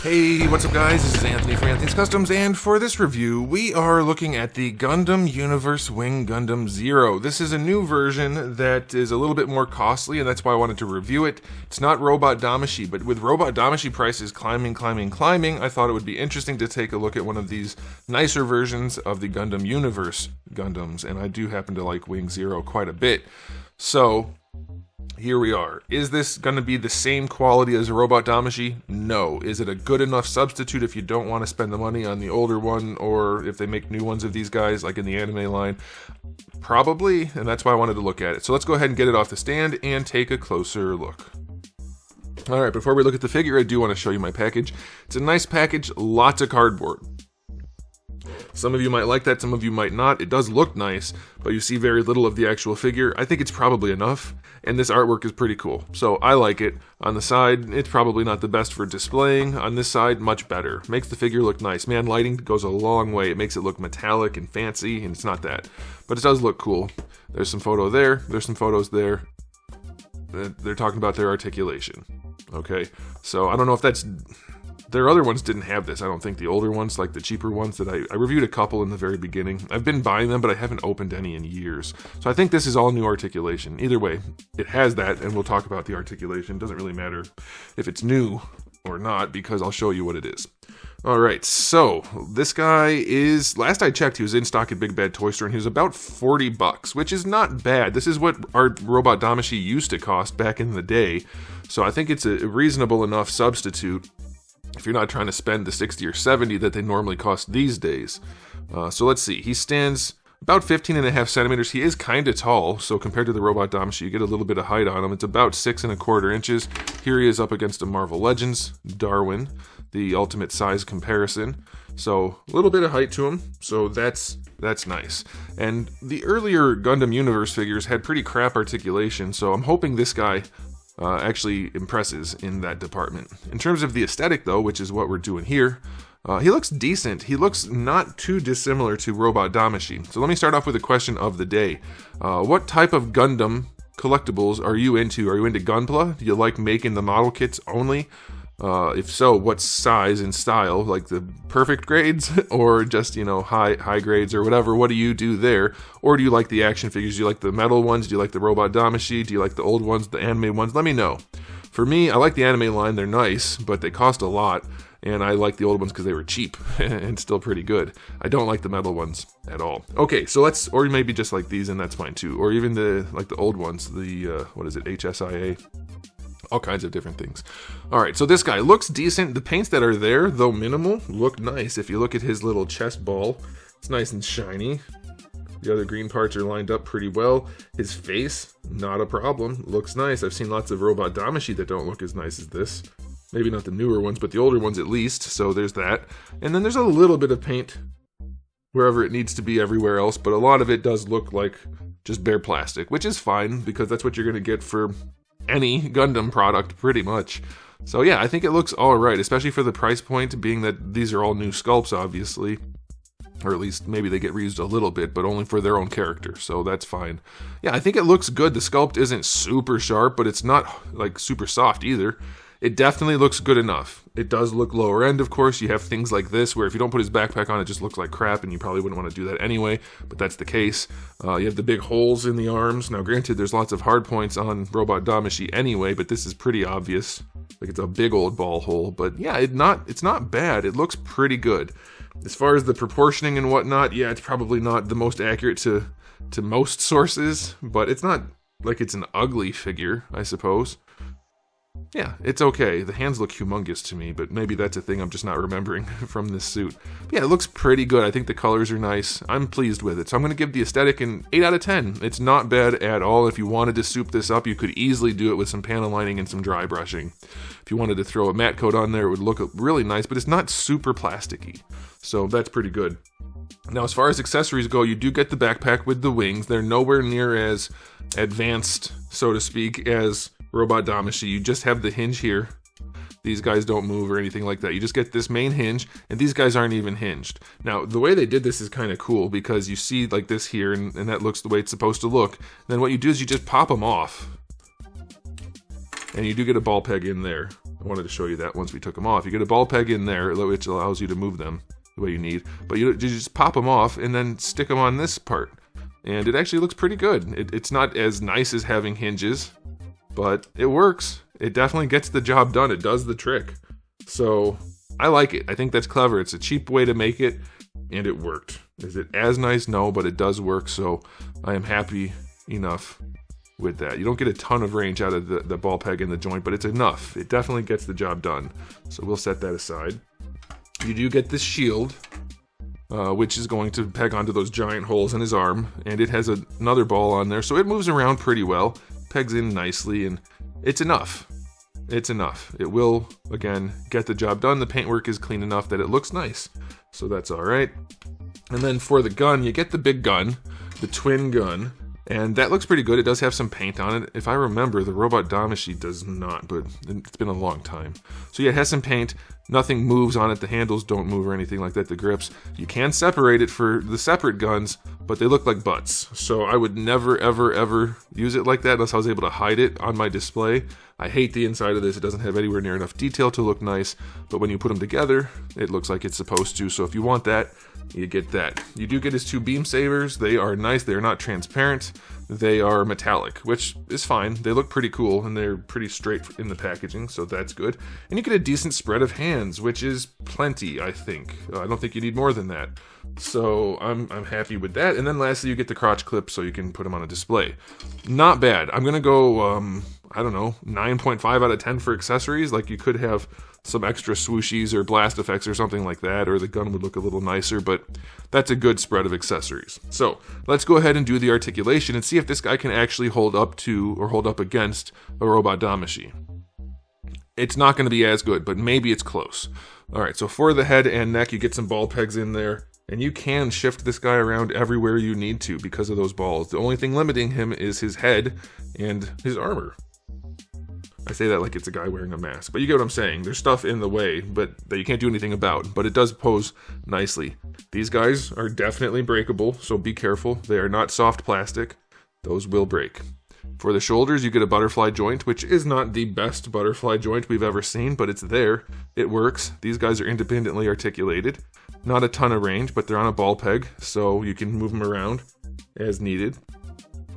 Hey, what's up guys? This is Anthony from Anthony's Customs, and for this review, we are looking at the Gundam Universe Wing Gundam Zero. This is a new version that is a little bit more costly, and that's why I wanted to review it. It's not Robot Damashi, but with Robot Damashi prices climbing, I thought it would be interesting to take a look at one of these nicer versions of the Gundam Universe Gundams, and I do happen to like Wing Zero quite a bit. So, here we are. Is this going to be the same quality as a Robot Damashi? No. Is it a good enough substitute if you don't want to spend the money on the older one, or if they make new ones of these guys, like in the anime line? Probably, and that's why I wanted to look at it. So let's go ahead and get it off the stand and take a closer look. Alright, before we look at the figure, I do want to show you my package. It's a nice package, lots of cardboard. Some of you might like that, some of you might not. It does look nice, but you see very little of the actual figure. I think it's probably enough, and this artwork is pretty cool. So I like it. On the side, it's probably not the best for displaying. On this side, much better. Makes the figure look nice. Man, lighting goes a long way. It makes it look metallic and fancy, and it's not that. But it does look cool. There's some photo there. There's some photos there. They're talking about their articulation. Okay, so I don't know if that's... Their other ones didn't have this, I don't think. The older ones, like the cheaper ones that I reviewed a couple in the very beginning. I've been buying them, but I haven't opened any in years. So I think this is all new articulation. Either way, it has that, and we'll talk about the articulation. Doesn't really matter if it's new or not, because I'll show you what it is. Alright, so this guy is, last I checked, he was in stock at Big Bad Toy Store, and he was about 40 bucks, which is not bad. This is what our Robot Damashi used to cost back in the day. So I think it's a reasonable enough substitute if you're not trying to spend the 60 or 70 that they normally cost these days. So let's see, he stands about 15.5 centimeters. He is kind of tall, so compared to the Robot Damashi, you get a little bit of height on him. It's about 6.25 inches. Here he is up against a Marvel Legends Darwin, the ultimate size comparison. So a little bit of height to him, so that's nice. And the earlier Gundam Universe figures had pretty crap articulation, so I'm hoping this guy actually impresses in that department. In terms of the aesthetic though, which is what we're doing here, he looks decent. He looks not too dissimilar to Robot Damashi. So let me start off with a question of the day. What type of Gundam collectibles are you into? Are you into Gunpla? Do you like making the model kits only? If so, what size and style? Like the perfect grades, or just, you know, high grades or whatever? What do you do there? Or do you like the action figures? Do you like the metal ones? Do you like the Robot Damashi? Do you like the old ones, the anime ones? Let me know. For me, I like the anime line. They're nice, but they cost a lot, and I like the old ones because they were cheap and still pretty good. I don't like the metal ones at all. Okay, so let's, or maybe just like these, and that's fine too. Or even the old ones, the what is it, HSIA? All kinds of different things. Alright, so this guy looks decent. The paints that are there, though minimal, look nice. If you look at his little chest ball, it's nice and shiny. The other green parts are lined up pretty well. His face, not a problem. Looks nice. I've seen lots of Robot Damashi that don't look as nice as this. Maybe not the newer ones, but the older ones at least, so there's that. And then there's a little bit of paint wherever it needs to be everywhere else, but a lot of it does look like just bare plastic, which is fine, because that's what you're going to get for any Gundam product, pretty much. So yeah, I think it looks alright, especially for the price point, being that these are all new sculpts, obviously. Or at least maybe they get reused a little bit, but only for their own character, so that's fine. Yeah, I think it looks good. The sculpt isn't super sharp, but it's not like super soft either. It definitely looks good enough. It does look lower end, of course. You have things like this where if you don't put his backpack on, it just looks like crap, and you probably wouldn't want to do that anyway, but that's the case. You have the big holes in the arms. Now, granted, there's lots of hard points on Robot Damashi anyway, but this is pretty obvious. Like, it's a big old ball hole, but yeah, it's not bad. It looks pretty good. As far as the proportioning and whatnot, yeah, it's probably not the most accurate to most sources, but it's not like it's an ugly figure, I suppose. Yeah, it's okay. The hands look humongous to me, but maybe that's a thing I'm just not remembering from this suit. But yeah, it looks pretty good. I think the colors are nice. I'm pleased with it. So I'm going to give the aesthetic an 8 out of 10. It's not bad at all. If you wanted to soup this up, you could easily do it with some panel lining and some dry brushing. If you wanted to throw a matte coat on there, it would look really nice, but it's not super plasticky. So that's pretty good. Now, as far as accessories go, you do get the backpack with the wings. They're nowhere near as advanced, so to speak, as Robot Damashi. You just have the hinge here. These guys don't move or anything like that. You just get this main hinge, and these guys aren't even hinged. Now, the way they did this is kind of cool, because you see like this here, and that looks the way it's supposed to look. Then what you do is you just pop them off, and you do get a ball peg in there. I wanted to show you that once we took them off. You get a ball peg in there, which allows you to move them the way you need. But you just pop them off and then stick them on this part. And it actually looks pretty good. It's not as nice as having hinges, but it works. It definitely gets the job done. It does the trick. So I like it. I think that's clever. It's a cheap way to make it, and it worked. Is it as nice? No, but it does work. So I am happy enough with that. You don't get a ton of range out of the ball peg in the joint, but it's enough. It definitely gets the job done. So we'll set that aside. You do get this shield, which is going to peg onto those giant holes in his arm, and it has another ball on there, so it moves around pretty well, pegs in nicely, and it's enough. It's enough. It will, again, get the job done. The paintwork is clean enough that it looks nice, so that's alright. And then for the gun, you get the big gun, the twin gun, and that looks pretty good. It does have some paint on it. If I remember, the Robot Damashi does not, but it's been a long time. So yeah, it has some paint. Nothing moves on it. The handles don't move or anything like that. The grips. You can separate it for the separate guns, but they look like butts. So I would never, ever, ever use it like that unless I was able to hide it on my display. I hate the inside of this. It doesn't have anywhere near enough detail to look nice, but when you put them together, it looks like it's supposed to. So if you want that, you get that. You do get his two beam sabers. They are nice. They are not transparent. They are metallic, which is fine. They look pretty cool, and they're pretty straight in the packaging, so that's good. And you get a decent spread of hands, which is plenty, I think. I don't think you need more than that. So I'm happy with that. And then lastly, you get the crotch clip so you can put them on a display. Not bad. I'm going to go, I don't know, 9.5 out of 10 for accessories. Like, you could have some extra swooshies or blast effects or something like that, or the gun would look a little nicer, but that's a good spread of accessories. So let's go ahead and do the articulation and see if this guy can actually hold up to or hold up against a Robot Damashi. It's not going to be as good, but maybe it's close. Alright, so for the head and neck, you get some ball pegs in there, and you can shift this guy around everywhere you need to because of those balls. The only thing limiting him is his head and his armor. I say that like it's a guy wearing a mask, but you get what I'm saying. There's stuff in the way, but that you can't do anything about, but it does pose nicely. These guys are definitely breakable, so be careful. They are not soft plastic. Those will break. For the shoulders, you get a butterfly joint, which is not the best butterfly joint we've ever seen, but it's there. It works. These guys are independently articulated. Not a ton of range, but they're on a ball peg, so you can move them around as needed.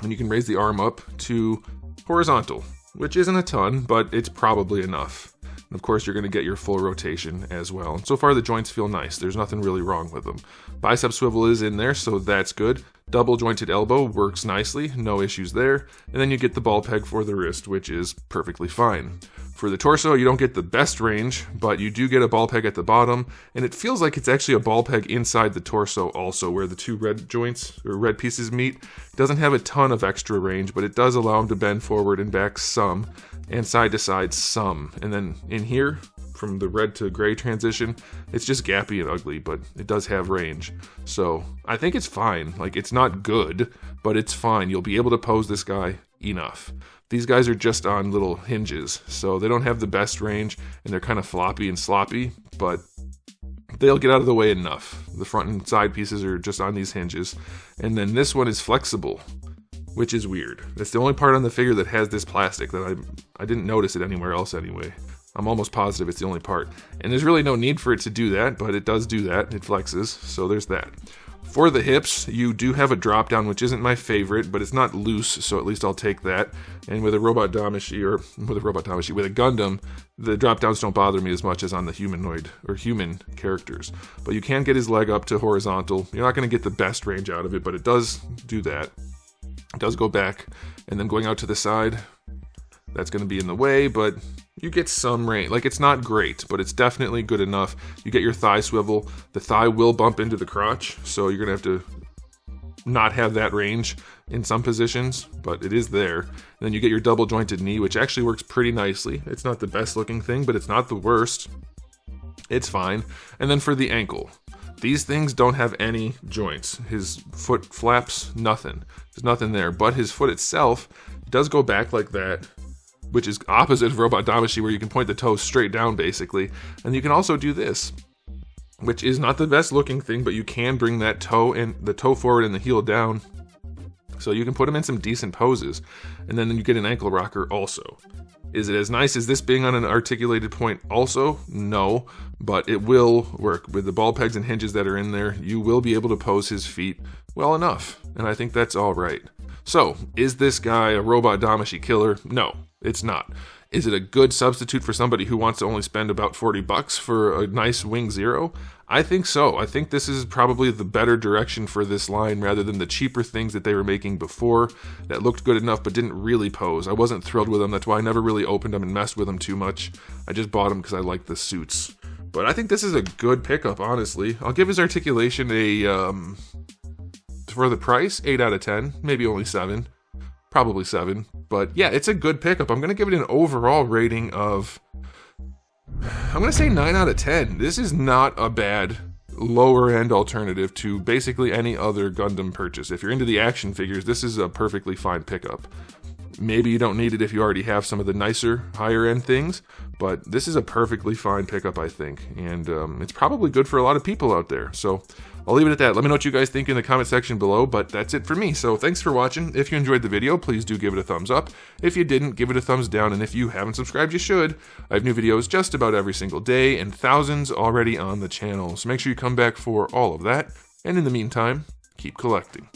And you can raise the arm up to horizontal, which isn't a ton, but it's probably enough. And of course, you're going to get your full rotation as well. And so far, the joints feel nice. There's nothing really wrong with them. Bicep swivel is in there, so that's good. Double jointed elbow works nicely, no issues there. And then you get the ball peg for the wrist, which is perfectly fine. For the torso, you don't get the best range, but you do get a ball peg at the bottom, and it feels like it's actually a ball peg inside the torso also, where the two red joints, or red pieces meet. It doesn't have a ton of extra range, but it does allow them to bend forward and back some, and side to side some. And then in here, from the red to gray transition, it's just gappy and ugly, but it does have range. So I think it's fine. Like, it's not good, but it's fine. You'll be able to pose this guy enough. These guys are just on little hinges, so they don't have the best range, and they're kind of floppy and sloppy, but they'll get out of the way enough. The front and side pieces are just on these hinges. And then this one is flexible, which is weird. That's the only part on the figure that has this plastic that I didn't notice it anywhere else anyway. I'm almost positive it's the only part. And there's really no need for it to do that, but it does do that. It flexes, so there's that. For the hips, you do have a drop down, which isn't my favorite, but it's not loose, so at least I'll take that. And with a Robot Damashi, with a Gundam, the drop downs don't bother me as much as on the humanoid or human characters. But you can get his leg up to horizontal. You're not going to get the best range out of it, but it does do that. It does go back, and then going out to the side, that's going to be in the way, but you get some range. Like, it's not great, but it's definitely good enough. You get your thigh swivel. The thigh will bump into the crotch, so you're going to have to not have that range in some positions, but it is there. And then you get your double jointed knee, which actually works pretty nicely. It's not the best looking thing, but it's not the worst. It's fine. And then for the ankle, these things don't have any joints. His foot flaps, nothing. There's nothing there, but his foot itself does go back like that, which is opposite of Robot Damashi, where you can point the toes straight down, basically. And you can also do this, which is not the best looking thing, but you can bring that toe and the toe forward and the heel down. So you can put them in some decent poses. And then you get an ankle rocker also. Is it as nice as this being on an articulated point also? No, but it will work. With the ball pegs and hinges that are in there, you will be able to pose his feet well enough, and I think that's all right. So, is this guy a robot Damashi killer? No, it's not. Is it a good substitute for somebody who wants to only spend about $40 for a nice Wing Zero? I think so. I think this is probably the better direction for this line rather than the cheaper things that they were making before that looked good enough but didn't really pose. I wasn't thrilled with them. That's why I never really opened them and messed with them too much. I just bought them because I like the suits. But I think this is a good pickup, honestly. I'll give his articulation a, for the price, 8 out of 10. Maybe only 7. Probably 7. But yeah, it's a good pickup. I'm going to give it an overall rating of, I'm going to say 9 out of 10. This is not a bad lower end alternative to basically any other Gundam purchase. If you're into the action figures, this is a perfectly fine pickup. Maybe you don't need it if you already have some of the nicer, higher end things, but this is a perfectly fine pickup, I think, and it's probably good for a lot of people out there. So I'll leave it at that. Let me know what you guys think in the comment section below, but that's it for me. So thanks for watching. If you enjoyed the video, please do give it a thumbs up. If you didn't, give it a thumbs down, and if you haven't subscribed, you should. I have new videos just about every single day, and thousands already on the channel, so make sure you come back for all of that, and in the meantime, keep collecting.